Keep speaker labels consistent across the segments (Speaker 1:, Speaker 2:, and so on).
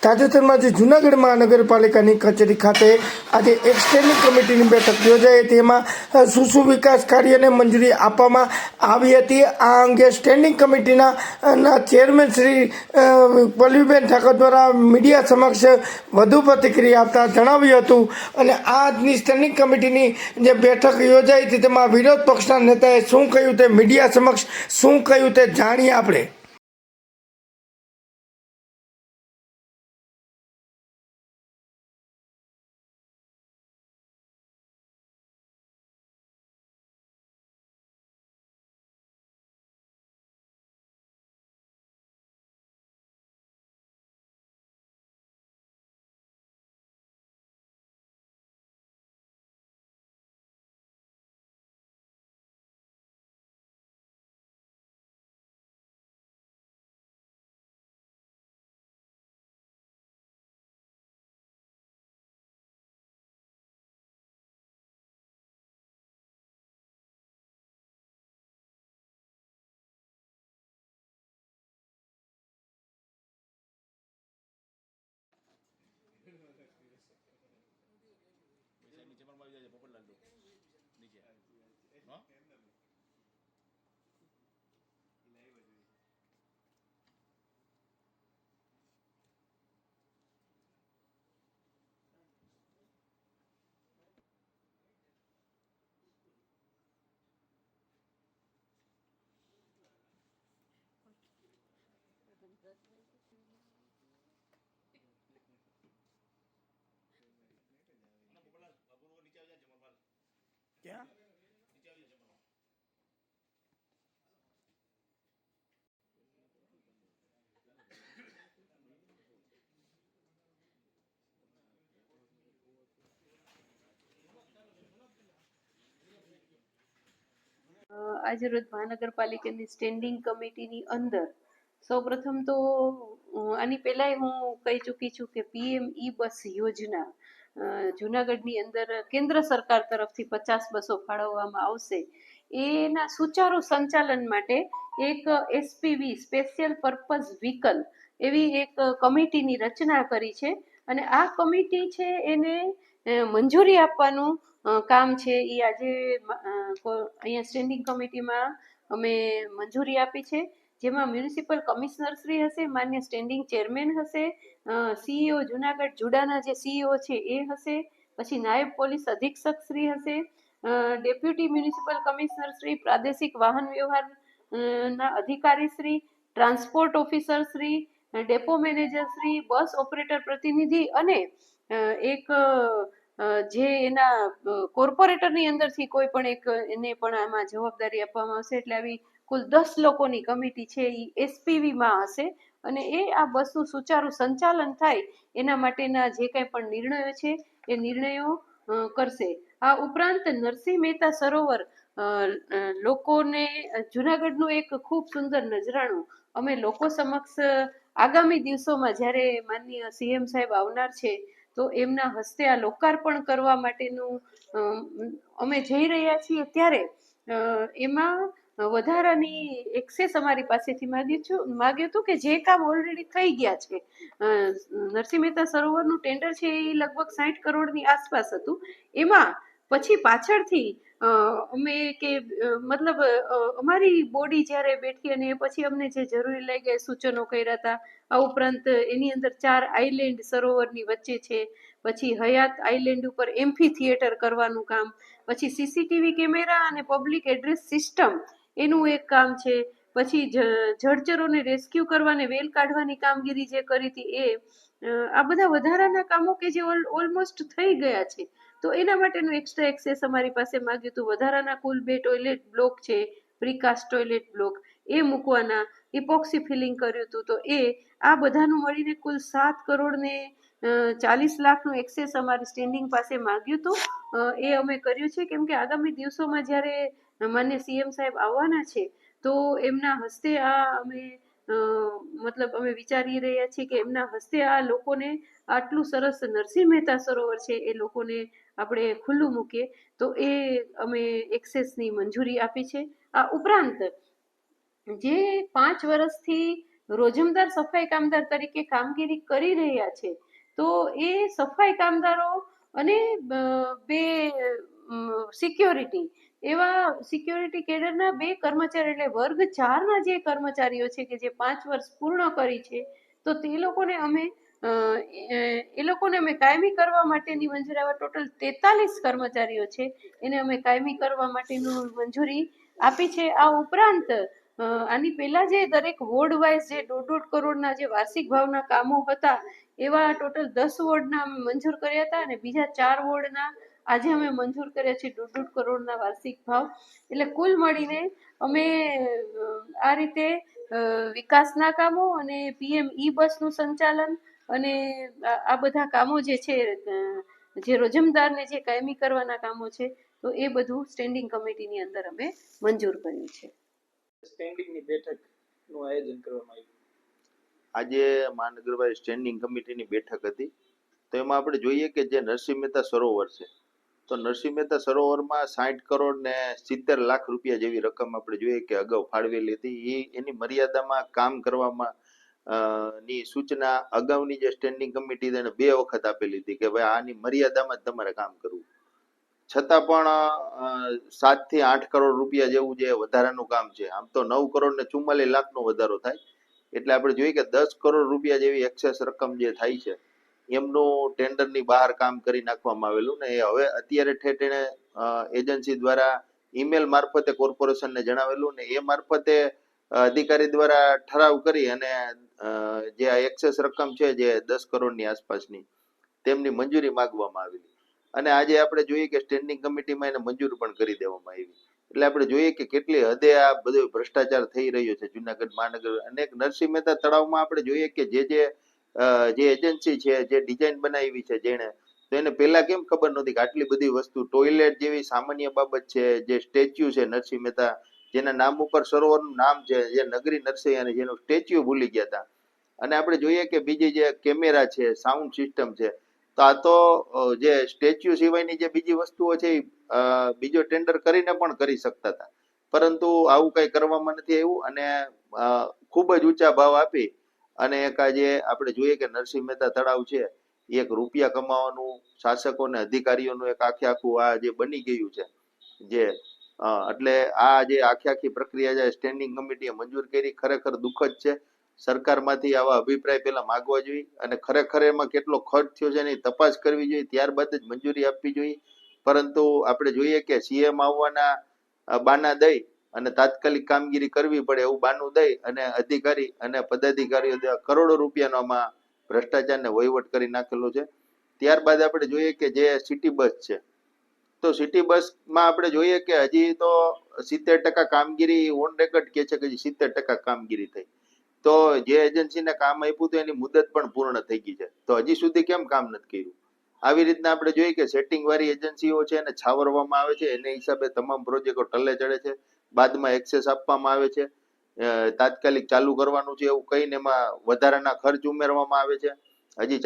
Speaker 1: તાજેતરમાં જે જૂનાગઢ મહાનગરપાલિકાની કચેરી ખાતે આજે એક સ્ટેન્ડિંગ કમિટીની બેઠક યોજાઈ હતી. એમાં શું વિકાસ કાર્યને મંજૂરી આપવામાં આવી હતી. આ અંગે સ્ટેન્ડિંગ કમિટીના ચેરમેન શ્રી પલ્લવીબેન ઠાકોર દ્વારા મીડિયા સમક્ષ વધુ પ્રતિક્રિયા આપતા જણાવ્યું હતું. અને આજની સ્ટેન્ડિંગ કમિટીની જે બેઠક યોજાઈ હતી તેમાં વિરોધ પક્ષના નેતાએ શું કહ્યું તે મીડિયા સમક્ષ શું કહ્યું તે જાણીએ આપણે. क्या
Speaker 2: આજે રોજ મહાનગરપાલિકાની સ્ટેન્ડિંગ કમિટીની અંદર સૌપ્રથમ તો આની પહેલાંય હું કહી ચૂકી છું કે PM E-બસ યોજના જુનાગઢની અંદર કેન્દ્ર સરકાર તરફથી 50 બસો ફાળવવામાં આવશે. એના સુચારુ સંચાલન માટે એક SPV સ્પેશિયલ પર્પઝ વ્હીકલ એવી એક કમિટીની રચના કરી છે. અને આ કમિટી છે એને મંજૂરી આપવાનું કામ છે એ આજે અહીંયા સ્ટેન્ડિંગ કમિટીમાં અમે મંજૂરી આપી છે. જેમાં મ્યુનિસિપલ કમિશનર શ્રી હશે, માન્ય સ્ટેન્ડિંગ ચેરમેન હશે, CEO જુનાગઢ જુડાના જે CEO છે એ હશે, પછી નાયબ પોલીસ અધિક્ષક શ્રી હશે, ડેપ્યુટી મ્યુનિસિપલ કમિશનર શ્રી, પ્રાદેશિક વાહન વ્યવહાર ના અધિકારી Shri, transport officer Shri, depot manager Shri, bus operator પ્રતિનિધિ અને એક જે એના કોર્પોરેટરની અંદરથી કોઈ પણ એક એને પણ આમાં જવાબદારી આપવામાં આવશે. એટલે આવી કુલ 10 લોકોની કમિટી છે એ SPVમાં હશે. અને એ આ બસનું સુચારુ સંચાલન થાય એના માટેના જે કંઈ પણ નિર્ણયો છે એ નિર્ણયો કરશે. આ ઉપરાંત નરસિંહ મહેતા સરોવર લોકોને જુનાગઢનું એક ખૂબ સુંદર નજરાણું અમે લોકો સમક્ષ આગામી દિવસોમાં જ્યારે માનનીય CM સાહેબ આવનાર છે તો એમના હસ્તે આ લોકાર્પણ કરવા માટેનું અમે જઈ રહ્યા છીએ. ત્યારે એમાં વધારાની એક્સેસ અમારી પાસેથી માગ્યું હતું કે જે કામ ઓલરેડી થઈ ગયા છે. નરસિંહ મહેતા સરોવરનું ટેન્ડર છે એ લગભગ 60 કરોડની આસપાસ હતું. એમાં પછી પાછળથી અમે કે મતલબ અમારી બોડી જ્યારે બેઠી અને પછી અમને જે જરૂરી લાગ્યા સૂચનો કર્યા હતા. આ ઉપરાંત એની અંદર 4 આઈલેન્ડ સરોવરની વચ્ચે છે. પછી હયાત આઈલેન્ડ ઉપર એમ્ફી થિયેટર કરવાનું કામ, પછી CCTV કેમેરા અને પબ્લિક એડ્રેસ સિસ્ટમ એનું એક કામ છે. પછી જળચરોને રેસ્ક્યુ કરવાને વેલ કાઢવાની કામગીરી જે કરી હતી એ આ બધા વધારાના કામો કે જે ઓલમોસ્ટ થઈ ગયા છે. તો એના માટેનું એક્સ્ટ્રા એક્સેસ અમારી પાસે માગ્યું હતું. વધારાના કુલ 2 ટોયલેટ બ્લોક છે, પ્રીકાસ્ટ ટોયલેટ બ્લોક એ મૂકવાના, ઇપોક્સી ફિલિંગ કર્યું હતું. તો એ આ બધાનું મળીને કુલ 7 કરોડ ને 40 લાખનું એક્સેસ અમારી સ્ટેન્ડિંગ પાસે માગ્યું હતું. એ અમે કર્યું છે કેમ કે આગામી દિવસોમાં જ્યારે માન્ય CM સાહેબ આવવાના છે તો એમના હસ્તે આ અમે મતલબ અમે વિચારી રહ્યા છીએ કે એમના હસ્તે આ લોકોને આટલું સરસ નરસિંહ મહેતા સરોવર છે એ લોકોને આપણે ખુલ્લું મૂકીએ. તો એ અમે એક્સેસની મંજૂરી આપી છે. આ ઉપરાંત જે 5 વર્ષથી રોજમદાર સફાઈ કામદાર તરીકે કામગીરી કરી રહ્યા છે, તો એ સફાઈ કામદારો અને બે સિક્યોરિટી એવા સિક્યોરિટી કેડરના બે કર્મચારી એટલે વર્ગ 4ના જે કર્મચારીઓ છે કે જે 5 વર્ષ પૂર્ણ કરી છે, તો તે લોકોને અમે કાયમી કરવા માટેની મંજૂરી, આવા ટોટલ 43 કર્મચારીઓ છે એને અમે કાયમી કરવા માટેનું મંજૂરી આપી છે. આ ઉપરાંત આની પહેલા જે દરેક વોર્ડ વાઇઝ જે 1.5 કરોડના જે વાર્ષિક ભાવના કામો હતા એવા ટોટલ 10 વોર્ડના અમે મંજૂર કર્યા હતા અને બીજા 4 વોર્ડના આજે અમે મંજૂર કર્યા છે 1.5 કરોડના વાર્ષિક ભાવ. એટલે કુલ મળીને અમે આ રીતે વિકાસના કામો અને PM E-બસનું સંચાલન અને આ બધા કામો જે છે, જે રોજમદારને જે કાયમી કરવાના કામો છે, તો એ બધું સ્ટેન્ડિંગ કમિટીની અંદર અમે મંજૂર કર્યું છે.
Speaker 3: સ્ટેન્ડિંગની બેઠકનું આયોજન કરવામાં આવ્યું.
Speaker 4: આજે મહાનગરપાલિકા સ્ટેન્ડિંગ કમિટીની બેઠક હતી, તો એમાં આપણે જોઈએ કે જે નરસિંહ મહેતા સરોવર છે, તો નરસિંહ મહેતા સરોવરમાં 60 કરોડ ને 70 લાખ રૂપિયા જેવી રકમ આપણે જોઈએ કે અગાઉ ફાળવેલી હતી. એની મર્યાદામાં કામ કરવામાં ની સૂચના અગાઉની જે સ્ટેન્ડિંગ કમિટી તેને 2 વખત આપેલી હતી કે ભાઈ આની મર્યાદામાં જ તમારે કામ કરવું. છતાં પણ 7 થી 8 કરોડ રૂપિયા જેવું જે વધારાનું કામ છે, આમ તો 9 કરોડ ને 44 લાખનો વધારો થાય, એટલે આપણે જોઈએ કે 10 કરોડ રૂપિયા જેવી એક્સેસ રકમ જે થાય છે એમનું ટેન્ડરની બહાર કામ કરી નાખવામાં આવેલું ને એ હવે અત્યારે ઠેઠ એને એજન્સી દ્વારા ઈમેલ મારફતે કોર્પોરેશનને જણાવેલું ને એ મારફતે અધિકારી દ્વારા ઠરાવ કરી અને જે આ એક્સેસ રકમ છે જે 10 કરોડની આસપાસની તેમની મંજૂરી માંગવામાં આવેલી અને આજે આપણે જોઈએ કે સ્ટેન્ડિંગ કમિટીમાં એને મંજૂર પણ કરી દેવામાં આવી. એટલે આપણે જોઈએ કે કેટલી હદે આ બધો ભ્રષ્ટાચાર થઈ રહ્યો છે જુનાગઢ મહાનગર. અને નરસિંહ મહેતા તળાવમાં આપણે જોઈએ કે જે એજન્સી છે જે ડિઝાઇન બનાવી છે જેને, તો એને પહેલા કેમ ખબર નહોતી કે આટલી બધી વસ્તુ, ટોયલેટ જેવી સામાન્ય બાબત છે, જે સ્ટેચ્યુ છે નરસિંહ મહેતા જેના નામ ઉપર સરોવરનું નામ છે, જે નગરી નરસિંહ અને જેનું સ્ટેચ્યુ ભૂલી ગયા હતા. અને આપણે જોઈએ કે બીજી જે કેમેરા છે, સાઉન્ડ સિસ્ટમ છે, તો આ તો જે સ્ટેચ્યુ સિવાયની જે બીજી વસ્તુઓ છે બીજો ટેન્ડર કરીને પણ કરી શકતા હતા, પરંતુ આવું કઈ કરવામાં નથી આવ્યું અને ખૂબ જ ઊંચા ભાવ આપી અને એક આજે આપણે જોઈએ કે નરસિંહ મહેતા તળાવ છે એક રૂપિયા કમાવાનું શાસકોને અધિકારીઓનું એક આખું આ જે બની ગયું છે જે એટલે આ જે આખી પ્રક્રિયા જે સ્ટેન્ડિંગ કમિટીએ મંજૂર કરી ખરેખર દુઃખદ છે. સરકારમાંથી આવા અભિપ્રાય પહેલા માંગવા જોઈએ અને ખરેખર એમાં કેટલો ખર્ચ થયો છે એની તપાસ કરવી જોઈએ, ત્યારબાદ જ મંજૂરી આપવી જોઈએ. પરંતુ આપણે જોઈએ કે CM આવવાના બાના દઈ અને તાત્કાલિક કામગીરી કરવી પડે એવું બાનું દઈ અને અધિકારી અને પદાધિકારીઓ કરોડો રૂપિયાનો આમાં ભ્રષ્ટાચારને વહીવટ કરી નાખેલો છે. ત્યારબાદ આપણે જોઈએ કે જે સિટી બસ છે, તો સિટી બસમાં આપણે જોઈએ કે હજી તો 70% કામગીરી ઓન રેકોર્ડ કે છે કે હજી 70% કામગીરી થઈ, તો જે એજન્સીને કામ આપ્યું હતું એની મુદત પણ પૂર્ણ થઈ ગઈ છે, તો હજી સુધી કેમ કામ નથી કર્યું? આવી રીતના આપણે જોઈએ કે સેટિંગ વાળી એજન્સીઓ છે એને છાવરવામાં આવે છે, એને હિસાબે તમામ પ્રોજેક્ટો ટલ્લે ચડે છે, બાદમાં એક્સેસ આપવામાં આવે છે, તાત્કાલિક ચાલુ કરવાનું છે એવું કહીને એમાં વધારાના ખર્ચ ઉમેરવામાં આવે છે. હજી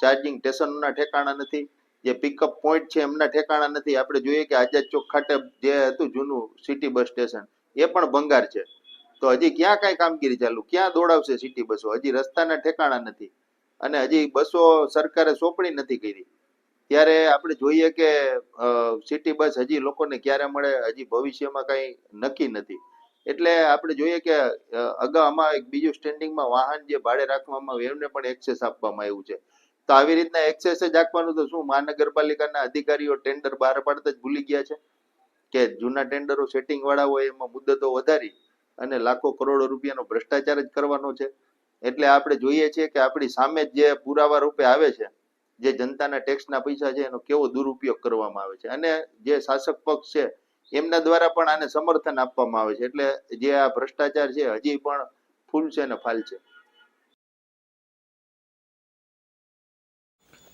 Speaker 4: ચાર્જિંગ સ્ટેશનોના ઠેકાણા નથી, જે પિકઅપ પોઈન્ટ છે એમના ઠેકાણા નથી. આપણે જોઈએ કે આઝાદ ચોક ખાતે જે હતું જૂનું સિટી બસ સ્ટેશન એ પણ ભંગાર છે, તો હજી ક્યાં કઈ કામગીરી ચાલુ, ક્યાં દોડાવશે સિટી બસો? હજી રસ્તાના ઠેકાણા નથી અને હજી બસો સરકારે સોંપણી નથી કરી. ત્યારે આપણે જોઈએ કે સિટી બસ હજી લોકોને ક્યારે મળે હજી ભવિષ્યમાં કઈ નક્કી નથી. એટલે આપણે જોઈએ કે અગાઉ આમાં એક બીજું સ્ટેન્ડિંગમાં વાહન જે ભાડે રાખવામાં આવે એમને પણ એક્સેસ આપવામાં આવ્યું છે. તો આવી રીતના એક્સેસ જ આપવાનું, તો શું મહાનગરપાલિકાના અધિકારીઓ ટેન્ડર બહાર પાડતા જ ભૂલી ગયા છે કે જૂના ટેન્ડરો સેટિંગ વાળા હોય એમાં મુદ્દતો વધારી અને લાખો કરોડો રૂપિયાનો ભ્રષ્ટાચાર જ કરવાનો છે? એટલે આપણે જોઈએ છીએ કે આપણી સામે જ જે પુરાવા રૂપે આવે છે, જે જનતાના ટેક્સના પૈસા છે એનો કેવો દુરુપયોગ કરવામાં આવે છે અને જે શાસક પક્ષ છે એમના દ્વારા પણ આને સમર્થન આપવામાં આવે છે. એટલે જે આ ભ્રષ્ટાચાર છે હજી પણ ફૂલ છે ને ફાલ છે.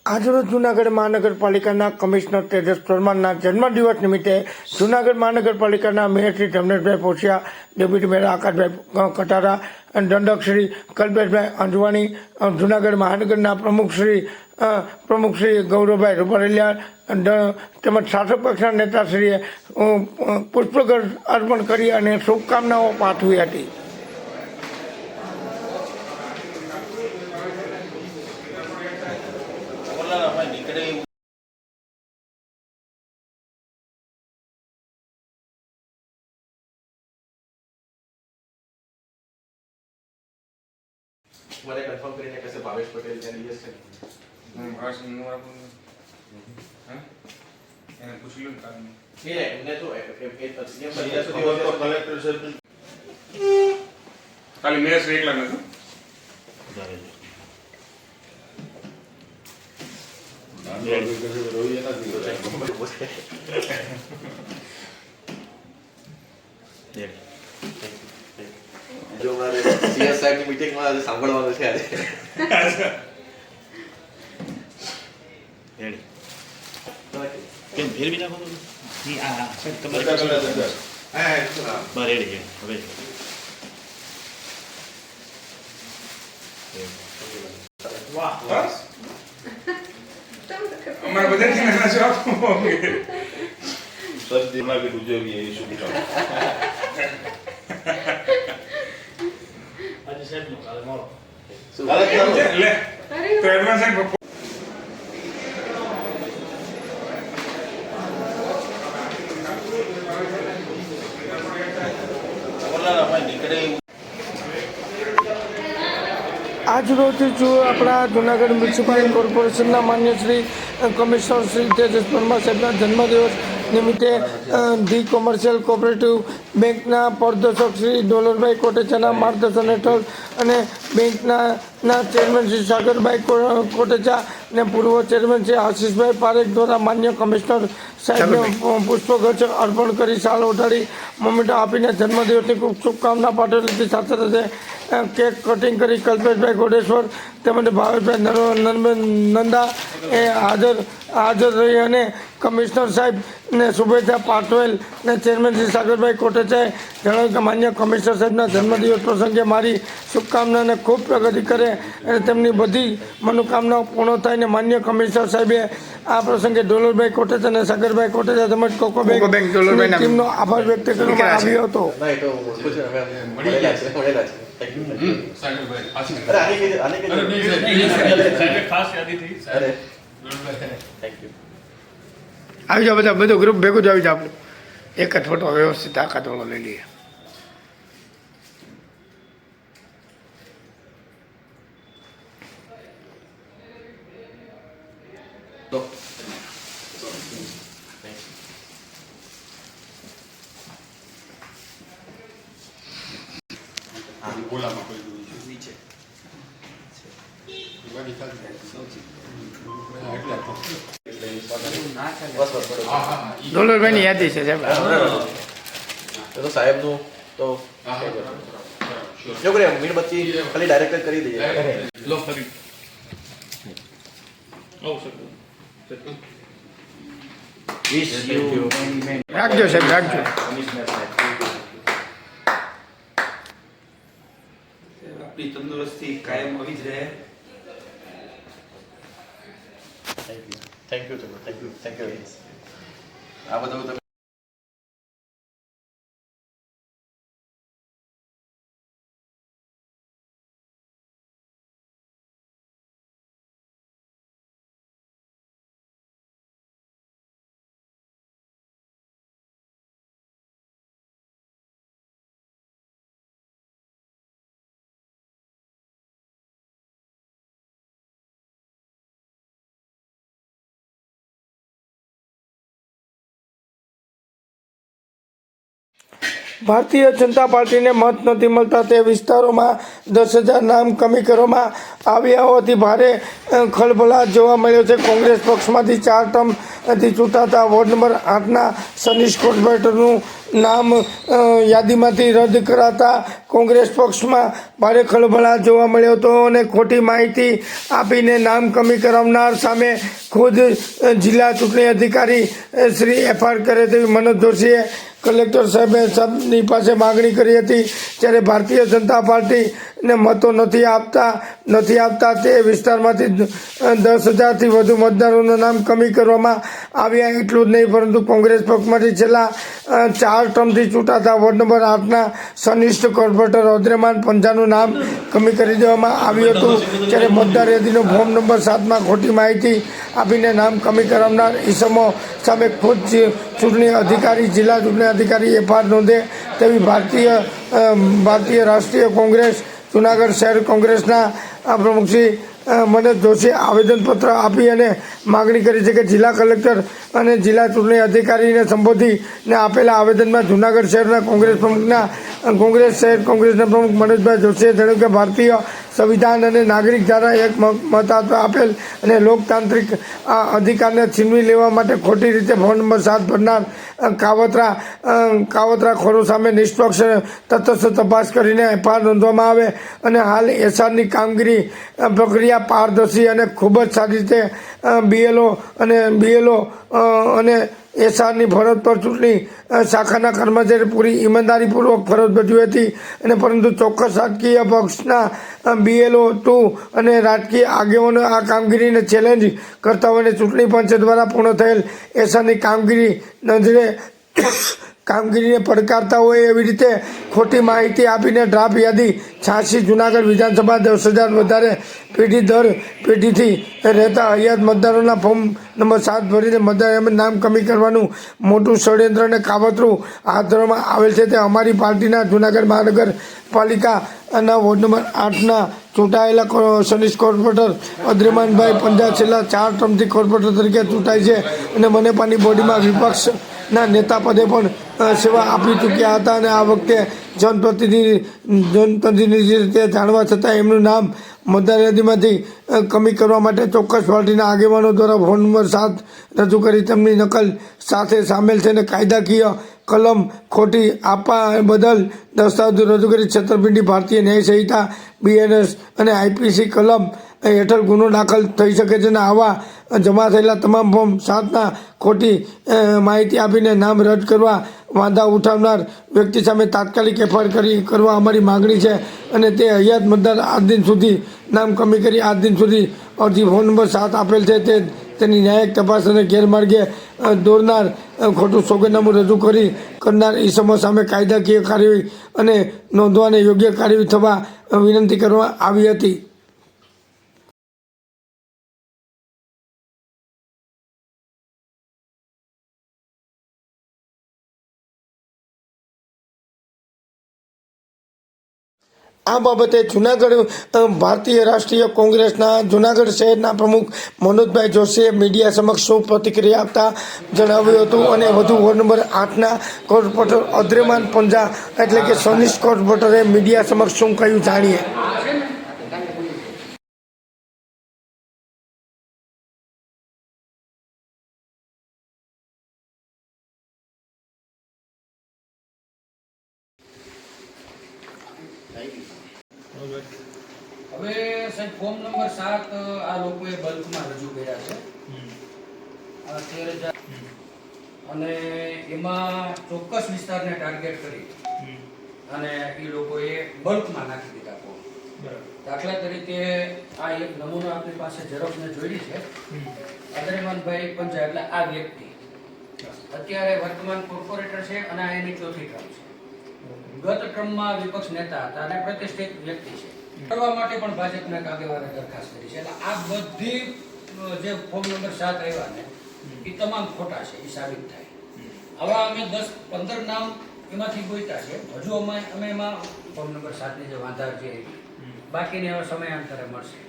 Speaker 1: આજરોજ જૂનાગઢ મહાનગરપાલિકાના કમિશનર તેજસ પરમારના જન્મદિવસ નિમિત્તે જૂનાગઢ મહાનગરપાલિકાના mayor Shri Dharmeshbhai પોશિયા, deputy mayor આકાશભાઈ Katara, દંડક શ્રી કલ્પેશભાઈ અંજવાણી, જૂનાગઢ મહાનગરના પ્રમુખ શ્રી ગૌરવભાઈ રૂપારેલિયા તેમજ શાસક પક્ષના નેતાશ્રીએ પુષ્પગુચ્છ અર્પણ કરી અને શુભકામનાઓ પાઠવી હતી.
Speaker 4: નીકળે એવું
Speaker 5: મને કન્ફર્મ કરીને કહેશે ભાવેશ પટેલ ત્યાં દિવસ છે
Speaker 6: એને પૂછી લો ને કામ
Speaker 5: એમને તો
Speaker 4: કલેક્ટર સાહેબ
Speaker 6: ખાલી મેસ એકલા નથી
Speaker 5: જો મારે સીએસ સાહેબની મીટિંગમાં આજે સાંભળવાનું છે આજે
Speaker 7: કેમ ફેરવી નાખો તો આ સાહેબ તમારે બરાબર રેડી હવે
Speaker 6: વાહ બસ અમારા બધા નાના છો
Speaker 4: શરદી માં બી ઉજવીએ એ શું
Speaker 7: આજે સાહેબ નો કાલે મારો
Speaker 6: લે તો એડવાન્સ સાહેબ
Speaker 4: નીકળે એવું
Speaker 1: આજરોજ જો આપણા જૂનાગઢ મ્યુનિસિપલ કોર્પોરેશનના માન્ય શ્રી કમિશનર શ્રી તેજસ પરમાર સાહેબના જન્મદિવસ નિમિત્તે ધી કોમર્શિયલ કોઓપરેટિવ બેંકના પ્રદર્શક શ્રી ડોલરભાઈ કોટેચાના માર્ગદર્શન હેઠળ અને બેંકના ચેરમેન શ્રી સાગરભાઈ કોટેચા અને પૂર્વ ચેરમેન શ્રી આશીષભાઈ પારેખ દ્વારા માન્ય કમિશનર સાહેબને પુષ્પગુચ્છ અર્પણ કરી શાલ ઓઢાડી મોમેન્ટો આપીને જન્મદિવસની ખૂબ શુભકામના પાઠવેલી સાથે સાથે કેક કટિંગ કરી કલ્પેશભાઈ ઘોડેશ્વર તેમજ ભાવેશભાઈ નંદા એ હાજર રહી અને કમિશનર સાહેબને શુભેચ્છા પાઠવેલ અને ચેરમેન શ્રી સાગરભાઈ કોટેચાએ જણાવ્યું કે માન્ય કમિશનર સાહેબના જન્મદિવસ પ્રસંગે મારી શુભકામનાને ખૂબ પ્રગતિ કરે અને તેમની બધી મનોકામનાઓ પૂર્ણ થાય અને માન્ય કમિશનર સાહેબે આ પ્રસંગે ડોલરભાઈ કોટેચા અને સાગરભાઈ કોટેચા તેમજ કોકો બેંક ટીમનો આભાર વ્યક્ત કરવામાં આવ્યો હતો.
Speaker 5: ના એ તો પૂછે અમે મળેલા છે
Speaker 6: સાગરભાઈ
Speaker 5: અરે આને કે
Speaker 7: ખાસ યાદી થઈ
Speaker 5: અરે થેન્ક યુ
Speaker 1: આવી જાઓ બધા બધું ગ્રુપ ભેગું જ આવી જાઓ આપણું એક જ ફોટો વ્યવસ્થિત તાકાતવાળો લઈ લઈએ.
Speaker 5: તો
Speaker 6: બોલામાં કોઈ નીચે
Speaker 5: બસ પડો
Speaker 1: ડોલરભાઈની યાદી છે સાહેબ.
Speaker 5: તો સાહેબનું તો જો કરે મીણબત્તી ખાલી ડાયરેક્ટ જ કરી દઈએ
Speaker 6: લો ફરી
Speaker 1: રાખજો સાહેબ રાખજો.
Speaker 3: આપણી તંદુરસ્તી કાયમ આવી જ રહે.
Speaker 5: થેન્ક યુ આ બધું તમે
Speaker 1: ભારતીય જનતા પાર્ટીને મત નથી મળતા તે વિસ્તારોમાં 10,000 નામ કમી કરવામાં આવ્યા હોવાથી ભારે ખળભળાટ જોવા મળ્યો છે. કોંગ્રેસ પક્ષમાંથી 4 ટર્મથી ચૂંટાતા વોર્ડ નંબર 8ના સનીશ કોટભટ્ટનું નામ યાદીમાંથી રદ કરાતા કોંગ્રેસ પક્ષમાં ભારે ખળભળાટ જોવા મળ્યો હતો અને ખોટી માહિતી આપીને નામ કમી કરાવનાર સામે ખુદ જિલ્લા ચૂંટણી અધિકારી શ્રી એફઆર કરે તેવી મનોજ જોશીએ કલેક્ટર સાહેબની પાસે માગણી કરી હતી. જ્યારે ભારતીય જનતા પાર્ટી ને મતો નથી આપતા તે વિસ્તારમાંથી 10,000થી વધુ મતદારોના નામ કમી કરવામાં આવ્યા. એટલું જ નહીં પરંતુ કોંગ્રેસ પક્ષમાંથી છેલ્લા 4 ટર્મથી ચૂંટાતા વોર્ડ નંબર 8ના સનિષ્ઠ કોર્પોરેટર અદ્રેમાન પંજાનું નામ કમી કરી દેવામાં આવ્યું હતું. જ્યારે મતદાર યાદીનો ફોર્મ નંબર 7માં ખોટી માહિતી આપીને નામ કમી કરાવનાર ઈસમો સામે ખુદ ચૂંટણી અધિકારી જિલ્લા ચૂંટણી અધિકારી FIR નોંધે તેવી ભારતીય રાષ્ટ્રીય કોંગ્રેસ જુનાગઢ શહેર કોંગ્રેસના પ્રમુખ શ્રી મનોજ જોશીએ આવેદનપત્ર આપી અને માગણી કરી છે કે જિલ્લા કલેક્ટર અને જિલ્લા ચૂંટણી અધિકારીને સંબોધીને આપેલા આવેદનમાં જુનાગઢ શહેરના કોંગ્રેસ શહેર કોંગ્રેસના પ્રમુખ મનોજભાઈ જોશીએ જણાવ્યું કે ભારતીય સંવિધાન અને નાગરિક ધારા એક મત આપેલ અને લોકતાંત્રિક અધિકારને છીનવી લેવા માટે ખોટી રીતે ફોન નંબર 7 ભરનાર કાવતરાખોરો સામે નિષ્પક્ષ તટસ્થ તપાસ કરીને FIR નોંધવામાં આવે અને હાલ એસઆરની કામગીરી પ્રક્રિયા પારદર્શી અને ખૂબ જ સારી રીતે BLO અને એસઆરની ફરજ પર ચૂંટણી શાખાના કર્મચારી પૂરી ઈમાનદારીપૂર્વક ફરજ ભજવી હતી અને પરંતુ ચોક્કસ રાજકીય પક્ષના BLO2 અને રાજકીય આગેવાનો આ કામગીરીને ચેલેન્જ કરતા હોય ચૂંટણી પંચ દ્વારા પૂર્ણ થયેલ એસઆરની કામગીરીને પડકારતા હોય એવી રીતે ખોટી માહિતી આપીને ડ્રાફ્ટ યાદી 86 જુનાગઢ વિધાનસભા 10,000 વધારે પેઢીથી રહેતા હયાત મતદારોના ફોર્મ નંબર 7 ભરીને મતદાર નામ કમી કરવાનું મોટું ષડયંત્ર અને કાવતરું હાથ ધરવામાં આવેલ છે. તે અમારી પાર્ટીના જુનાગઢ મહાનગરપાલિકાના વોર્ડ નંબર 8ના ચૂંટાયેલા સનિષ્ઠ કોર્પોરેટર અદ્રેમાનભાઈ પંજા છેલ્લા 4 ટર્મથી કોર્પોરેટર તરીકે ચૂંટાય છે અને મનેપાની બોડીમાં વિપક્ષના નેતા પદે પણ સેવા આપી ચૂક્યા હતા અને આ વખતે જનપ્રતિનિધિ રીતે જાણવા છતાં એમનું નામ મતદાર યાદીમાંથી કમી કરવા માટે ચોક્કસ પાર્ટીના આગેવાનો દ્વારા ફોન નંબર 7 રજૂ કરી તેમની નકલ સાથે સામેલ છે અને કાયદાકીય કલમ ખોટી આપવા બદલ દસ્તાવેજો રજૂ કરી છેતરપિંડી ભારતીય ન્યાય સંહિતા BNS અને IPC કલમ હેઠળ ગુનો દાખલ થઈ શકે છે અને આવા જમા થયેલા તમામ ફોર્મ 7ના ખોટી માહિતી આપીને નામ રદ કરવા વાંધા ઉઠાવનાર વ્યક્તિ સામે તાત્કાલિક FIR કરવા અમારી માગણી છે અને તે હયાત મતદાર આજ દિન સુધી નામ કમી કરી આજ દિન સુધી અરજી ફોન નંબર 7 આપેલ છે તેની ન્યાયિક તપાસ અને ગેરમાર્ગે દોરનાર ખોટું સોગંદનામું રજૂ કરનાર ઈસમો સામે કાયદાકીય કાર્યવાહી અને નોંધવાને યોગ્ય કાર્યવાહી થવા વિનંતી કરવામાં આવી હતી. આ બાબતે જુનાગઢ ભારતીય રાષ્ટ્રીય કોંગ્રેસના જુનાગઢ શહેરના પ્રમુખ મનોજભાઈ જોશીએ મીડિયા સમક્ષ શું પ્રતિક્રિયા આપતા જણાવ્યું હતું અને વધુ વોર્ડ નંબર 8ના કોર્પોરેટર અદ્રેમાન પંજા એટલે કે સનિષ્ઠ કોર્પોરેટરે મીડિયા સમક્ષ શું કહ્યું જાણીએ.
Speaker 8: હવે સાહેબ ફોર્મ નંબર 7 આ લોકોએ બલ્કમાં રજૂ કર્યા છે આ 13,000 અને એમાં ચોક્કસ વિસ્તારને ટાર્ગેટ કરી અને એ લોકોએ બલ્કમાં નાખી દીધા ફોર્મ. દાખલા તરીકે આ એક નમૂનો આપણી પાસે ઝેરોક્ષને જોડી છે. અદ્રેમાનભાઈ પંજા એટલે આ વ્યક્તિ અત્યારે વર્તમાન કોર્પોરેટર છે અને આ એની ચોથી ટર્મ છે. ગત ટર્મમાં વિપક્ષ નેતા હતા અને પ્રતિષ્ઠિત વ્યક્તિ છે. કરવા માટે પણ ભાજપના આગેવાને દરખાસ્ત કરી છે. એટલે આ બધી જે ફોર્મ નંબર 7 આવ્યા ને એ તમામ ખોટા છે, એ સાબિત થાય. આવા અમે 10-15 નામ એમાંથી ગોઈતા છે. હજુ અમે એમાં ફોર્મ નંબર 7ની જે વાંધા છે બાકીની હવે સમયાંતરે મળશે.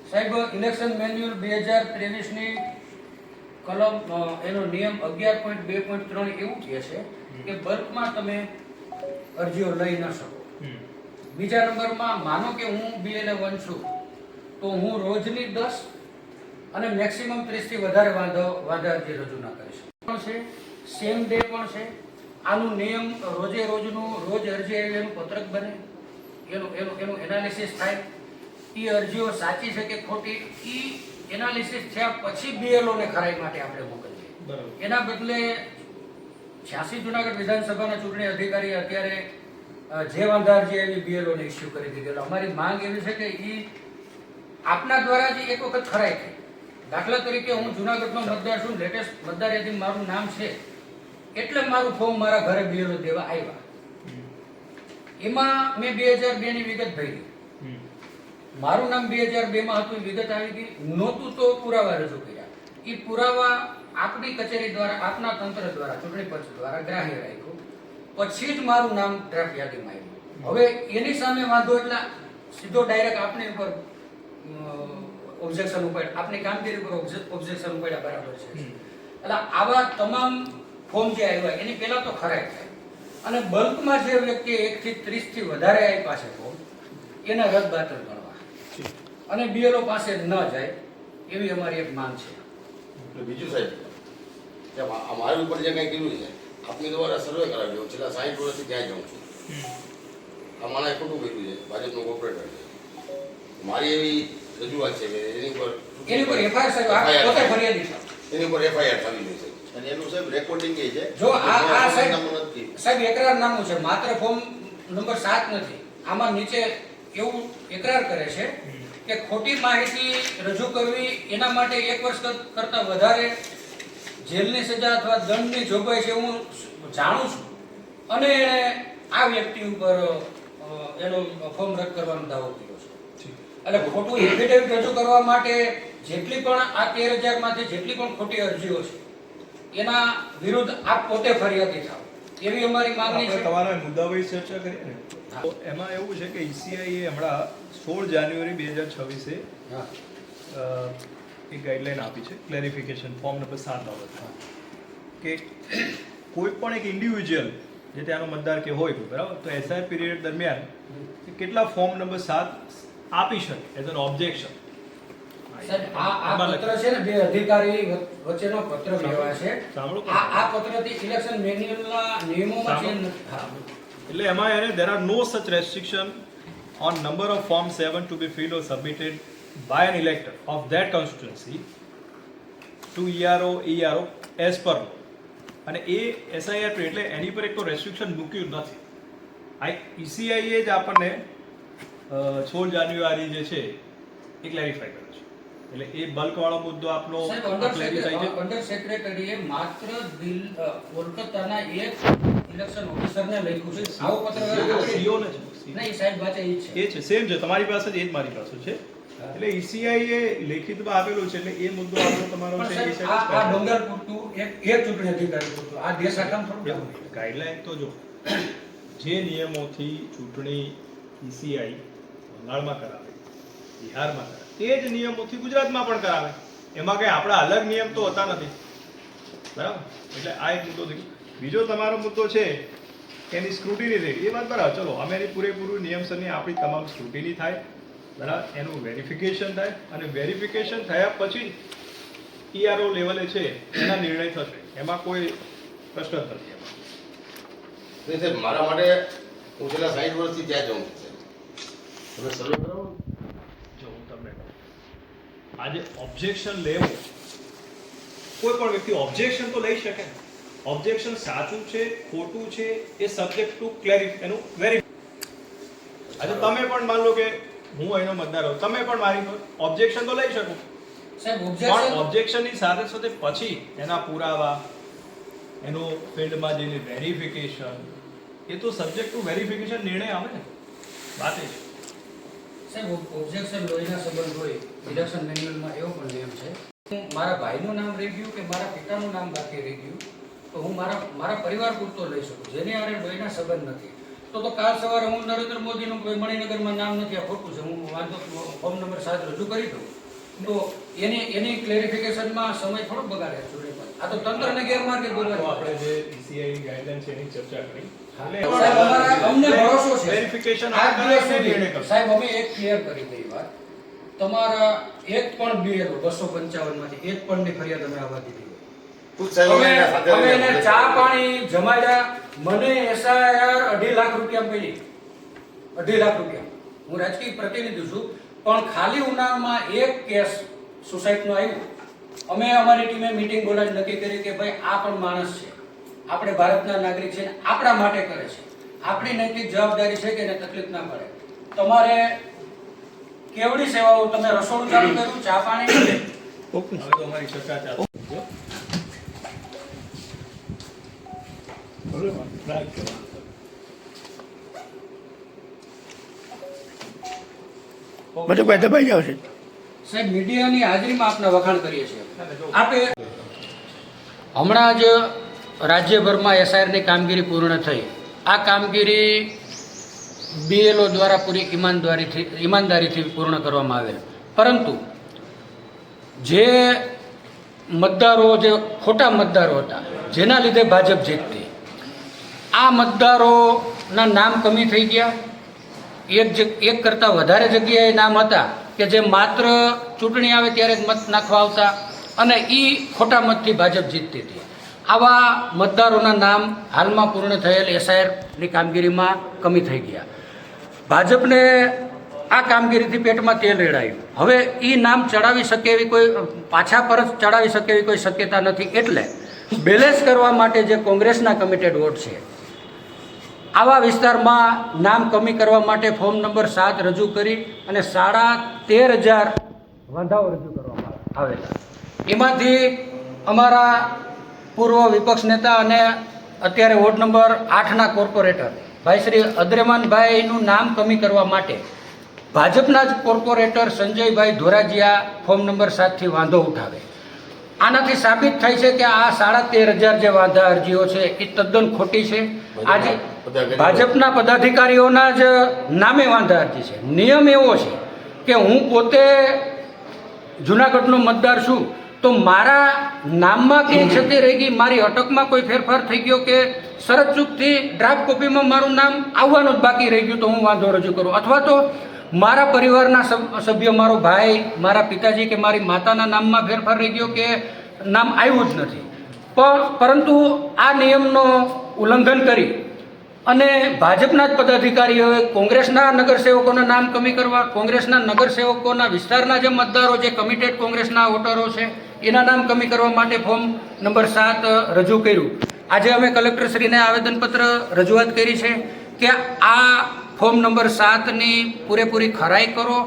Speaker 8: સાહેબ ઇલેક્શન મેન્યુઅલ 2023ની કલમ એનો નિયમ 11.2.3 એવું કહે છે કે બલ્કમાં તમે અરજીઓ લઈ ન શકો. બીજા નંબરમાં માનો કે હું BLA1 છું તો હું રોજની 10 અને મેક્સિમમ 30 થી વધારે વાંધા અરજી રજૂ ના કરી શકું. છે સેમ ડે પણ છે. આનું નિયમ રોજ અરજી આવી એનું પત્રક બને, એનું એનાલિસિસ થાય. એ અરજીઓ સાચી છે કે ખોટી એ એનાલિસિસ થયા પછી BLO ને ખરાઈ માટે આપણે મોકલીએ. એના બદલે 86 જુનાગઢ વિધાનસભાના ચૂંટણી અધિકારી અત્યારે જે વાંધાર છે એવી બીએલઓને ઇસ્યુ કરી દીધેલો. અમારી માંગ એવી છે કે એ આપના દ્વારા જ એક વખત ખરાઈ થઈ. દાખલા તરીકે હું જુનાગઢનો મતદાર છું, લેટેસ્ટ મતદાર યાદીમાં મારું નામ છે એટલે મારું ફોર્મ મારા ઘરે બીએલઓ દેવા આવ્યા. એમાં મેં 2002 ની વિગત ભરી. મારું નામ 2002 માં હતું, વિગત આવી ગઈ નહોતું તો પુરાવા રજૂ કર્યા. એ પુરાવા આપણી કચેરી દ્વારા, આપના તંત્ર દ્વારા, ચૂંટણી પંચ દ્વારા ગ્રાહ્ય રાખ્યું. પછી જ મારું નામ ડ્રાફ્ટ યાદીમાં આવ્યું. હવે એની સામે વાંધો એટલે સીધો ડાયરેક્ટ આપની ઉપર ઓબ્જેક્શન ઉપાડ, આપની કામગીરી પર ઓબ્જેક્શન ઉપાડ્યા બરાબર છે. એટલે આવા તમામ ફોર્મ જે આવ્યા એની પહેલા તો ખરાઈ થાય અને બલ્કમાં જે વ્યક્તિ 1 થી 30 થી વધારે આપ્યા છે ફોર્મ એને રદબાતલ ગણવા અને બીએલઓ પાસે ન જાય એવી અમારી એક માંગ છે.
Speaker 9: બીજું સાહેબ કે અમારી ઉપર જે કંઈ કર્યું છે આપની દ્વારા સર્વે કરાવ્યો, છેલ્લા 60 વર્ષથી ત્યાં જાઉં છું. આ માણસે ખોટું કર્યું છે, ભાજપનો કોર્પોરેટર છે. મારી એવી રજૂઆત છે કે એની ઉપર
Speaker 8: એફઆઈઆર સાહેબ પોતે ફરિયાદી છે.
Speaker 9: એની ઉપર એફઆઈઆર થવી જોઈએ છે.
Speaker 4: અને એનું સાહેબ રેકોર્ડિંગ એ છે.
Speaker 8: જો આ સાહેબ
Speaker 4: નથી
Speaker 8: સાહેબ એકરારનામું છે, માત્ર ફોર્મ નંબર 7 નથી. આમાં નીચે એવું એકરાર કરે છે કે ખોટી માહિતી રજૂ કરવી એના માટે 1 વર્ષ કરતાં વધારે જેલની સજા અથવા દંડની જોગવાઈ છે હું જાણું છું અને એણે આ વ્યક્તિ ઉપર એનો ફોર્મ રદ કરવાનો દાવો કર્યો છે. એટલે ખોટું એફિડેવિટ રજૂ કરવા માટે જેટલી પણ આ 13,000 માંથી જેટલી પણ ખોટી અરજીઓ છે એના વિરુદ્ધ આપ પોતે ફરિયાદી થાવ એવી અમારી માંગણી છે.
Speaker 10: તમારા મુદ્દાઓની ચર્ચા કરીએ ને તો એમાં એવું છે કે ECI એ હમણાં 16 જાન્યુઆરી 2026 એક ગાઈડલાઈન આપી છે ક્લેરિફિકેશન ફોર્મ નંબર 7 બાબતમાં કે કોઈ પણ એક ઇન્ડિવિજ્યુઅલ જે ત્યાંનો મતદાર કે હોય બરાબર તો SI પીરિયડ દરમિયાન કેટલા ફોર્મ નંબર 7 આપી શકે એઝ એન ઓબ્જેક્શન.
Speaker 8: આ પત્ર છે ને બે અધિકારી વચ્ચેનો પત્ર લેવા છે. આ પત્રથી ઇલેક્શન મેન્યુઅલના નિયમોમાં છે.
Speaker 10: એટલે એમાં એને there are no such restriction on number of form 7 to be filled or submitted by an elector of that constituency to ERO as per law. અને એ SIR એટલે એની પર એક તો રેસ્ટ્રિક્શન મૂક્યું નથી. ECI એ જ આપણને 16 જાન્યુઆરી જે છે એ ક્લેરિફાઈ કર્યો છે. એટલે એ બલ્ક વાળો મુદ્દો આપનો ક્લેરિફાઈ છે.
Speaker 8: અંડર સેક્રેટરીએ માત્ર કોલકાતાના એક ઇલેક્શન ઓફિસરને લખ્યું છે. આવો પત્ર
Speaker 10: CO ને છે
Speaker 8: નહીં સાહેબ વાત એ
Speaker 10: છે સેમ છે તમારી પાસે જ એ જ મારી પાસે છે. એટલે ECI એ લેખિતમાં આપેલું છે એટલે એ મુદ્દો આપણો તમારો છે.
Speaker 8: આ ડોંગર પૂરતું એક ચૂંટણી અધિકારી પૂરતું આ દેશ આખામાં થોડું
Speaker 10: ગાઈડલાઈન તો જો જે નિયમોથી ચૂંટણી ECI બંગાળમાં કરાવે, બિહારમાં કરાવે, તે જ નિયમોથી ગુજરાતમાં પણ કરાવે. એમાં કંઈ આપણા અલગ નિયમ તો હોતા નથી બરાબર. એટલે આ એક મુદ્દો થયો. બીજો તમારો મુદ્દો છે કે એની સ્ક્રુટિની થઈ એ વાત બરાબર. ચલો અમે એની પૂરેપૂરું નિયમસરની આપણી તમામ સ્ક્રુટિની થાય બરાબર, એનું વેરિફિકેશન થાય અને વેરિફિકેશન થયા પછી ERO લેવલે છે એના નિર્ણય થશે. એમાં કોઈ પ્રશ્ન જ નથી.
Speaker 9: નહીં સાહેબ મારા માટે હું છેલ્લા 60 વર્ષથી ત્યાં જાઉં છું. તમે સર્વે કરાવો.
Speaker 10: જો હું તમને આજે ઓબ્જેક્શન લેવું, કોઈ પણ વ્યક્તિ ઓબ્જેક્શન તો લઈ શકે. ઓબ્જેક્શન સાચું છે ખોટું છે એ સબ્જેક્ટ ટુ એનું વેરિફિકેશન. આજે તમે પણ માન લો કે હું અહીંનો મતદાર હોઉં, તમે પણ મારી ઓબ્જેક્શન તો લઈ શકો પણ ઓબ્જેક્શનની સાથે સાથે પછી એના પુરાવા, એનું ફિલ્ડમાં જઈને વેરિફિકેશન, એ તો સબ્જેક્ટ ટુ વેરિફિકેશન નિર્ણય આવે ને. વાત એ છે
Speaker 8: સાહેબ ઓબ્જેક્શન લોહીના સંબંધ હોય ઇલેક્શન મેન્યુઅલમાં એવો પણ નિયમ છે. મારા ભાઈનું નામ રહી ગયું કે મારા પિતાનું નામ બાકી રહી ગયું તો હું મારા પરિવાર પૂરતો લઈ શકું. જેની હારે લોહીના સંબંધ નથી તો કાલ સવારે હું નરેન્દ્ર મોદીનું કોઈ મણિનગરમાં નામ નથી, આ ખોટું છે, હું વાંધો ફોર્મ નંબર 7 રજૂ કરી દઉં તો એની ક્લેરિફિકેશનમાં સમય થોડો બગાડે ચૂંટણી. આ તો તંત્રને ગેરમાર્ગે દોરવાનું.
Speaker 10: આપણે જે ECI ગાઈડલાઈન છે એની ચર્ચા કરી
Speaker 8: અમને ભરોસો છે
Speaker 10: વેરિફિકેશન
Speaker 8: સાહેબ અમે એક ક્લિયર કરી દઈ વાત. તમારા એક પણ BLO 255 માંથી એક પણ ની ફરિયાદ અમે આવવા દીધી અમે એને ચા પાણી જમાડ્યા. મને SIR 2.5 લાખ રૂપિયા મળી. 2.5 લાખ રૂપિયા. હું રાજકીય પ્રતિનિધિ છું પણ ખાલી ઉનાળામાં એક કેસ સોસાયટીનો આવ્યો. અમે અમારી ટીમે મીટિંગ બોલાવી નક્કી કરી કે ભાઈ આ પણ માણસ છે, આપણે ભારતના નાગરિક છે, આપણા માટે કરે છે આપણી નૈતિક જવાબદારી છે કે એને તકલીફ ના પડે. તમારે કેવડી સેવાઓ, તમે રસોડું ચાલુ કર્યું, ચા પાણી,
Speaker 10: હવે તો અમારી ચર્ચા ચાલુ છે.
Speaker 1: બટુકભાઈ દબાઈ જાવ છે.
Speaker 8: સાહેબ, મીડિયાની હાજરીમાં આપના વખાણ કરીએ છીએ. આપે હમણાં જ રાજ્યભરમાં એસઆઈઆરની કામગીરી પૂર્ણ થઈ. આ કામગીરી બીએલઓ દ્વારા પૂરી ઈમાનદારીથી પૂર્ણ કરવામાં આવેલ. પરંતુ જે મતદારો, જે ખોટા મતદારો હતા, જેના લીધે ભાજપ જીતતી, આ મતદારોના નામ કમી થઈ ગયા. એક કરતાં વધારે જગ્યાએ નામ હતા કે જે માત્ર ચૂંટણી આવે ત્યારે જ મત નાખવા આવતા અને એ ખોટા મતથી ભાજપ જીતતી હતી. આવા મતદારોના નામ હાલમાં પૂર્ણ થયેલ એસઆઈઆરની કામગીરીમાં કમી થઈ ગયા. ભાજપને આ કામગીરીથી પેટમાં તેલ રેડાયું. હવે એ નામ ચડાવી શકે એવી કોઈ, પાછા પરત ચડાવી શકે એવી કોઈ શક્યતા નથી. એટલે બેલેન્સ કરવા માટે જે કોંગ્રેસના કમિટેડ વોટ છે, આવા વિસ્તારમાં નામ કમી કરવા માટે ફોર્મ નંબર 7 રજૂ કરી અને 13,500 વાંધાઓ રજૂ કરવામાં આવેલા. એમાંથી અમારા પૂર્વ વિપક્ષ નેતા અને અત્યારે વોર્ડ નંબર 8ના કોર્પોરેટર ભાઈ શ્રી અદ્રેમાનભાઈનું નામ કમી કરવા માટે ભાજપના જ કોર્પોરેટર સંજયભાઈ ધોરાજીયા ફોર્મ નંબર 7થી વાંધો ઉઠાવે. આનાથી સાબિત થાય છે કે આ 13,500 જે વાંધા અરજીઓ છે એ તદ્દન ખોટી છે. આજે ભાજપના પદાધિકારીઓના જ નામે વાંધા અરજી છે. નિયમ એવો છે કે હું પોતે જુનાગઢનો મતદાર છું, તો મારા નામમાં કંઈ ક્ષતિ રહી ગઈ, મારી અટકમાં કોઈ ફેરફાર થઈ ગયો કે શરત ચૂકથી ડ્રાફ્ટ કોપીમાં મારું નામ આવવાનું જ બાકી રહી ગયું, તો હું વાંધો રજૂ કરું. અથવા તો મારા પરિવારના સભ્ય, મારો ભાઈ, મારા પિતાજી કે મારી માતાના નામમાં ફેરફાર રહી ગયો કે નામ આવ્યું જ નથી. પરંતુ આ નિયમનો ઉલ્લંઘન કરી અને ભાજપના જ પદાધિકારીઓએ કોંગ્રેસના નગરસેવકોના નામ કમી કરવા, કોંગ્રેસના નગરસેવકોના વિસ્તારના જે મતદારો, જે કમિટેડ કોંગ્રેસના વોટરો છે, એના નામ કમી કરવા માટે ફોર્મ નંબર 7 રજૂ કર્યું. આજે અમે કલેક્ટરશ્રીને આવેદનપત્ર રજૂઆત કરી છે કે આ ફોર્મ નંબર 7ની પૂરેપૂરી ખરાઈ કરો,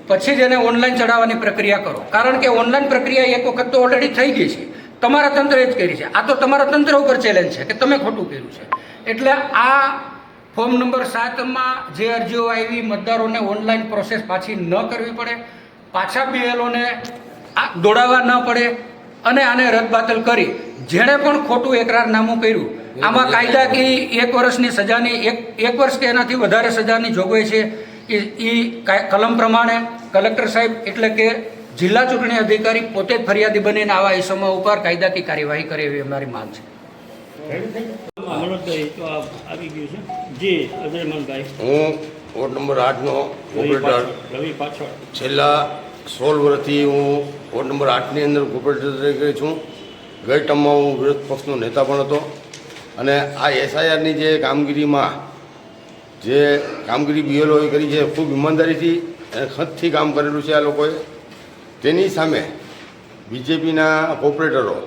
Speaker 8: પછી જ એને ઓનલાઈન ચડાવવાની પ્રક્રિયા કરો. કારણ કે ઓનલાઈન પ્રક્રિયા એક વખત તો ઓલરેડી થઈ ગઈ છે, તમારા તંત્રએ જ કરી છે. આ તો તમારા તંત્ર ઉપર ચેલેન્જ છે કે તમે ખોટું કર્યું છે. એટલે આ ફોર્મ નંબર 7માં જે અરજીઓ આવી, મતદારોને ઓનલાઈન પ્રોસેસ પાછી ન કરવી પડે, પાછા બીએલઓને દોડાવવા ન પડે અને આને રદબાતલ કરી જેણે પણ ખોટું એકરારનામું કર્યું, આમાં કાયદાકીય 1 વર્ષની સજાની, 1 વર્ષ કે એનાથી વધારે સજાની જોગવાઈ છે. એ કલમ પ્રમાણે કલેક્ટર સાહેબ એટલે કે જિલ્લા ચૂંટણી અધિકારી પોતે જ ફરિયાદી બનીને આવા ઇસમો ઉપર કાયદાકીય કાર્યવાહી કરે એવી અમારી માંગ છે.
Speaker 9: હું વોર્ડ નંબર 8નો કોર્પોરેટર. છેલ્લા 16 વર્ષથી હું વોર્ડ નંબર 8ની અંદર કોર્પોરેટર તરીકે છું. ગઈ ટર્મમાં હું વિરોધ પક્ષનો નેતા પણ હતો. અને આ એસઆઈઆરની જે કામગીરીમાં જે કામગીરી બીએલઓએ કરી છે, ખૂબ ઈમાનદારીથી અને ખતથી કામ કરેલું છે આ લોકોએ. તેની સામે બીજેપીના કોર્પોરેટરો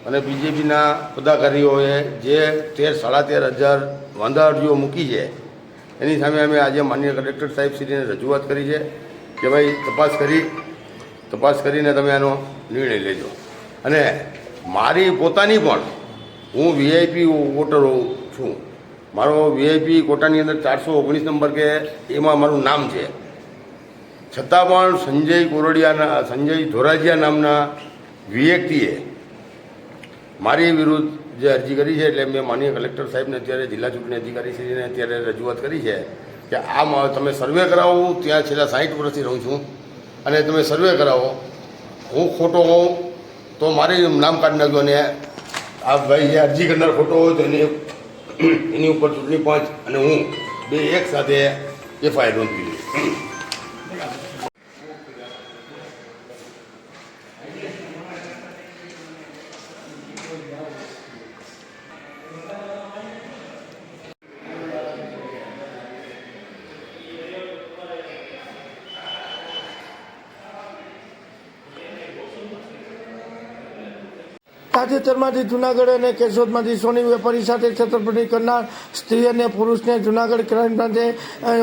Speaker 9: અને બીજેપીના પદાધિકારીઓએ જે 13,500 વાંધા અરજીઓ મૂકી છે, એની સામે અમે આજે માનનીય કલેક્ટર સાહેબશ્રીને રજૂઆત કરી છે કે ભાઈ તપાસ કરીને તમે આનો નિર્ણય લેજો. અને મારી પોતાની પણ, હું વીઆઈપી વોટર છું. મારો વીઆઈપી કોટાની અંદર 419 નંબર કે એમાં મારું નામ છે. છતાં પણ સંજય ધોરાજીયા નામના વ્યક્તિએ મારી વિરુદ્ધ જે અરજી કરી છે, એટલે મેં માનનીય કલેક્ટર સાહેબને અત્યારે જિલ્લા ચૂંટણી અધિકારીશ્રીને અત્યારે રજૂઆત કરી છે કે આ તમે સર્વે કરાવો. ત્યાં છેલ્લા 60 વર્ષથી રહું છું અને તમે સર્વે કરાવો. હું ખોટો હોઉં તો મારી નામ કાઢી નાખજો અને આ ભાઈ જે અરજી કરનાર ખોટો હોય તો એની ઉપર ચૂંટણી પંચ અને હું બે એક સાથે એફઆઈઆર નોંધવી.
Speaker 1: તાજેતરમાંથી જુનાગઢ અને કેશોદમાંથી સોની વેપારી સાથે છેતરપિંડી કરનાર સ્ત્રી અને પુરુષને જુનાગઢ ક્રાઇમ બ્રાન્ચે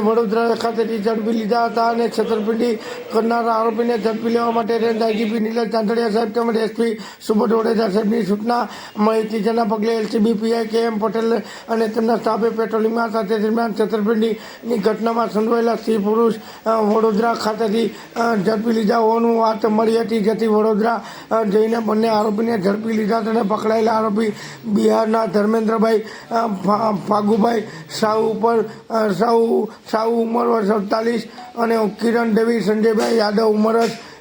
Speaker 1: વડોદરા ખાતેથી ઝડપી લીધા હતા અને છેતરપિંડી કરનાર આરોપીને ઝડપી લેવા માટે રેન્જ આઈજીપી નીલજ ચાંદડિયા સાહેબ તેમજ એસપી સુબોધ વડેજા સાહેબની સૂચના મળી હતી, જેના પગલે એલસીબી પીઆઈ કે.એમ. પટેલ અને તેમના સ્ટાફે પેટ્રોલિંગમાં સાથે દરમિયાન છેતરપિંડીની ઘટનામાં સંડોવાયેલા સ્ત્રી પુરુષ વડોદરા ખાતેથી ઝડપી લીધા હોવાનું વાત મળી હતી, જેથી વડોદરા જઈને બંને આરોપીને ઝડપી લીધા અને પકડાયેલા આરોપી બિહારના ધર્મેન્દ્રભાઈ ફાગુભાઈ સાહુ ઉંમર વર્ષ 47 અને કિરણ દેવી સંજયભાઈ યાદવ ઉંમર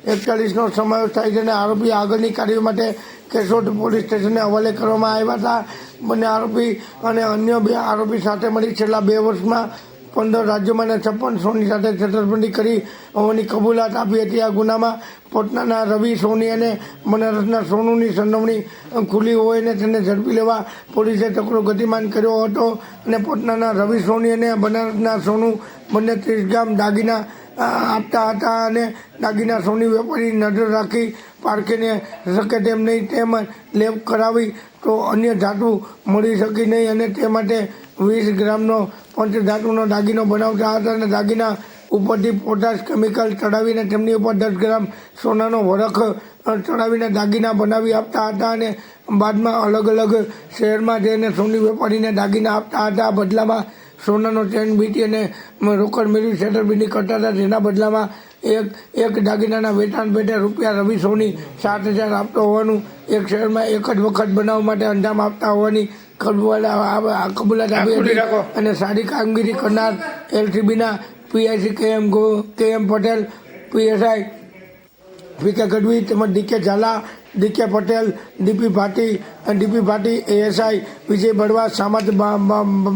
Speaker 1: 41નો સમાવેશ થાય છે અને આરોપી આગળની કાર્યવાહી માટે કેશોદ પોલીસ સ્ટેશનને હવાલે કરવામાં આવ્યા હતા. બંને આરોપી અને અન્ય 2 આરોપી સાથે મળી છેલ્લા 2 વર્ષમાં 15 રાજ્યોમાં અને 56 સોની સાથે છેતરપિંડી કરી હોવાની કબૂલાત આપી હતી. આ ગુનામાં પટનાના રવિ સોની અને બનારસના સોનુની સંડોવણી ખુલ્લી હોઈને તેને ઝડપી લેવા પોલીસે ચક્રો ગતિમાન કર્યો હતો અને પટનાના રવિ સોની અને બનારસના સોનુ બંને 30 ગ્રામ દાગીના આપતા હતા અને દાગીના સોની વેપારી નજર રાખી પારખીને શકે તેમ નહીં, તેમ લેબ કરાવી તો અન્ય ધાતુ મળી શકી નહીં અને તે માટે 20 ગ્રામનો પંચધાતુનો દાગીનો બનાવતા હતા અને દાગીના ઉપરથી પોટાશ કેમિકલ ચડાવીને તેમની ઉપર 10 ગ્રામ સોનાનો વરખ ચડાવીને દાગીના બનાવી આપતા હતા અને બાદમાં અલગ અલગ શહેરમાં જઈને સોની વેપારીને દાગીના આપતા હતા. બદલામાં સોનાનો ચેન બીટી અને રોકડ મેળવી છેતરપિંડી કરતા હતા, જેના બદલામાં એક દાગીનાના વેચાણ પેટે રૂપિયા રવિ સોની 7,000 આપતો હોવાનું એક શહેરમાં એક જ વખત બનાવવા માટે અંજામ આપતા હોવાની કબૂલાત આપી હતી અને સારી કામગીરી કરનાર એલસીબીના PIC KM. Patel, PSI PK Gadhvi તેમજ DK Jhala, DK Patel, DP Bhati, ASI Vijay Balva, Samat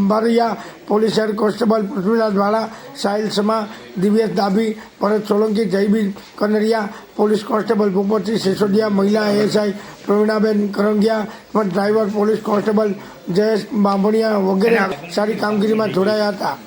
Speaker 1: Baraiya, police head constable Prithviraj Vala, Sahil Sama, Divyesh Dabhi, Bharat Solanki, Jaybir Kanariya, police constable Bhupatsinh Sisodiya, મહિલા ASI Pravinaben Karangiya, driver police constable Jayesh Bambhaniya વગેરે સારી કામગીરીમાં જોડાયા હતા.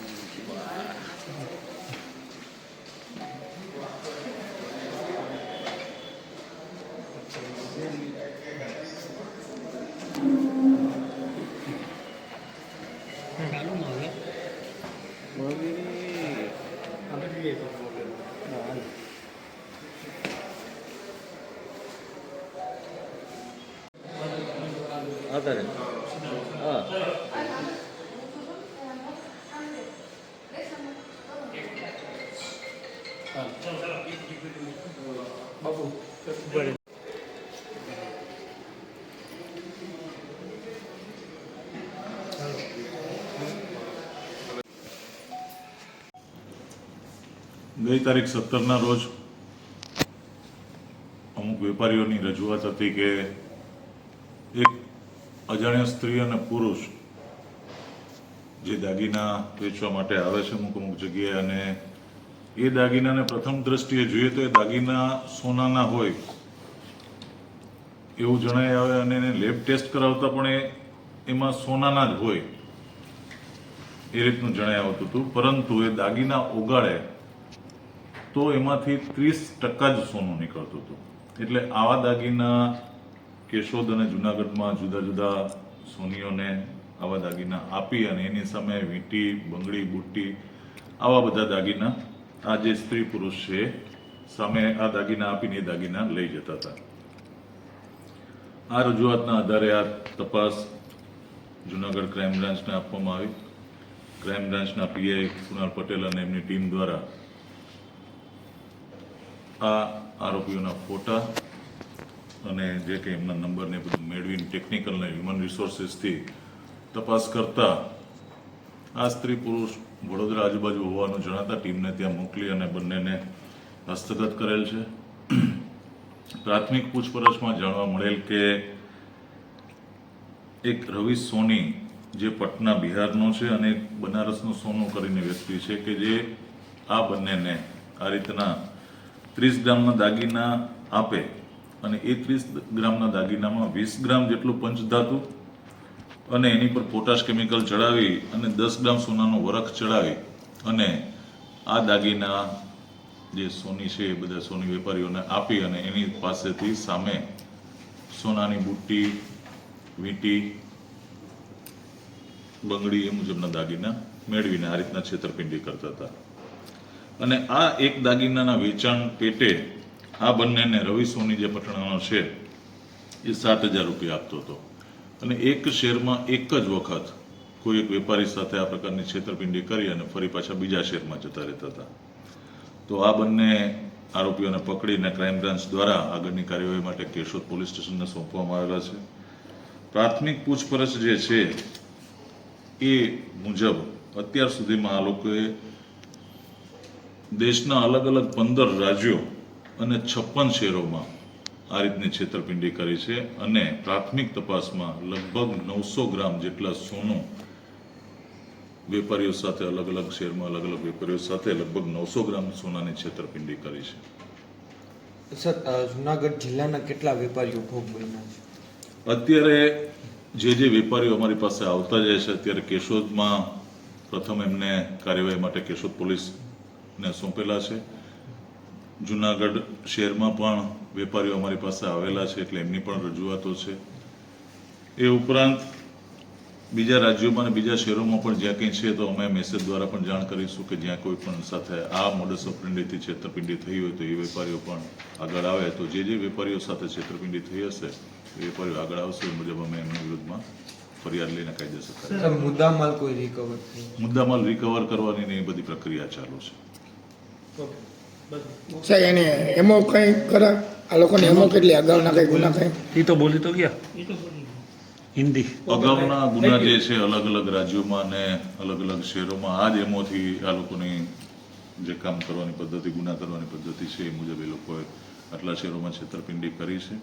Speaker 11: ગઈ તારીખ 17ના રોજ અમુક વેપારીઓની રજૂઆત હતી કે એક અજાણ્યા સ્ત્રી અને પુરુષ જે દાગીના વેચવા માટે આવે છે અમુક જગ્યાએ અને એ દાગીનાને પ્રથમ દ્રષ્ટિએ જોઈએ તો એ દાગીના સોનાના હોય એવું જણાય આવે અને એને લેબ ટેસ્ટ કરાવતા પણ એમાં સોનાના જ હોય એ રીતનું જણાય આવતું હતું, પરંતુ એ દાગીના ઓગાળે તો એમાંથી 30% જ સોનું નીકળતું હતું. એટલે આવા દાગીના કેશોદ અને જુનાગઢમાં જુદા જુદા સોનીઓને આવા દાગીના આપી અને એની સામે વીંટી, બંગડી, બુટ્ટી આવા બધા દાગીના આ જે સ્ત્રી પુરુષ છે સામે આ દાગીના આપીને એ દાગીના લઈ જતા હતા. આ રજૂઆતના આધારે આ તપાસ જુનાગઢ ક્રાઇમ બ્રાન્ચને આપવામાં આવી. ક્રાઇમ બ્રાન્ચના પીઆઈ કુણાલ પટેલ અને એમની ટીમ દ્વારા આ આરોપીઓના ફોટા અને જે કે એમના નંબરને બધું મેળવીને ટેકનિકલ અને હ્યુમન રિસોર્સિસથી તપાસ કરતા આ સ્ત્રી પુરુષ વડોદરા આજુબાજુ હોવાનું જણાતા ટીમને ત્યાં મોકલી અને બંનેને હસ્તગત કરેલ છે. પ્રાથમિક પૂછપરછમાં જાણવા મળેલ કે એક રવિ સોની જે પટના બિહારનો છે અને એક બનારસનો સોનું કરીને વ્યક્તિ છે કે જે આ બંનેને આ રીતના 30 ગ્રામના દાગીના આપે અને એ 30 ગ્રામના દાગીનામાં 20 ગ્રામ જેટલું પંચધાતુ અને એની પર પોટાશ કેમિકલ ચડાવી અને 10 ગ્રામ સોનાનો વરખ ચડાવી અને આ દાગીના જે સોની છે એ બધા સોની વેપારીઓને આપી અને એની પાસેથી સામે સોનાની બુટ્ટી, વીંટી, બંગડી એ મુજબના દાગીના મેળવીને આ રીતના છેતરપિંડી કરતા હતા. અને આ એક દાગીનાના વેચાણ પેટે આ બંનેને રવિ સોની જે પટણાનો છે એ 7,000 રૂપિયા આપતો હતો. અને એક શેરમાં એક જ વખત કોઈ એક વેપારી સાથે આ પ્રકારની છેતરપિંડી કરી અને ફરી પાછા બીજા શેરમાં જતા રહેતા હતા. તો આ બંને આરોપીઓને પકડીને ક્રાઇમ બ્રાન્ચ દ્વારા આગળની કાર્યવાહી માટે કેશોદ પોલીસ સ્ટેશનને સોંપવામાં આવેલા છે. પ્રાથમિક પૂછપરછ જે છે એ મુજબ અત્યાર સુધીમાં આ લોકોએ દેશના અલગ અલગ 15 રાજ્યો અને 56 શહેરોમાં આ રીતની છેતરપિંડી કરી છે. અને પ્રાથમિક તપાસમાં લગભગ 900 ગ્રામ જેટલા સોનું વેપારીઓ સાથે અલગ અલગ શહેરમાં અલગ અલગ વેપારીઓ સાથે લગભગ 900 ગ્રામ સોનાની છેતરપિંડી કરી છે.
Speaker 12: સર જુનાગઢ જિલ્લાના કેટલા વેપારીઓ ભોગ બન્યા છે?
Speaker 11: અત્યારે જે વેપારીઓ અમારી પાસે આવતા જાય છે અત્યારે કેશોદમાં પ્રથમ એમને કાર્યવાહી માટે કેશોદ પોલીસને સોંપેલા છે. જુનાગઢ શહેરમાં પણ વેપારીઓ અમારી પાસે આવેલા છે એટલે એમની પણ રજૂઆતો છે. એ ઉપરાંત બીજા રાજ્યોમાં અને બીજા શહેરોમાં પણ જ્યાં કંઈ છે તો અમે મેસેજ દ્વારા પણ જાણ કરીશું કે જ્યાં કોઈ પણ સાથે આ મોડસ ઓપરેન્ડીથી છેતરપિંડી થઈ હોય તો એ વેપારીઓ પણ આગળ આવે. તો જે વેપારીઓ સાથે છેતરપિંડી થઈ હશે એ વેપારીઓ આગળ આવશે એ મુજબ અમે એમના વિરુદ્ધમાં ફરિયાદ લઈને કાયદેસર
Speaker 12: સર મુદ્દામાલ કોઈ રિકવર
Speaker 11: મુદ્દામાલ રિકવર કરવાની ને એ બધી પ્રક્રિયા ચાલુ છે.
Speaker 1: સાહેબ એને એમો કંઈ ખરા આ લોકોને એમો કેટલી અગાઉના કંઈ ગુના કંઈ
Speaker 7: એ તો બોલી તો ગયા હિન્દી
Speaker 11: અગાઉના ગુના જે છે અલગ અલગ રાજ્યોમાં અને અલગ અલગ શહેરોમાં આ જ એમોથી આ લોકોની જે કામ કરવાની પદ્ધતિ ગુના કરવાની પદ્ધતિ છે એ મુજબ એ લોકોએ આટલા શહેરોમાં છેતરપિંડી કરી છે.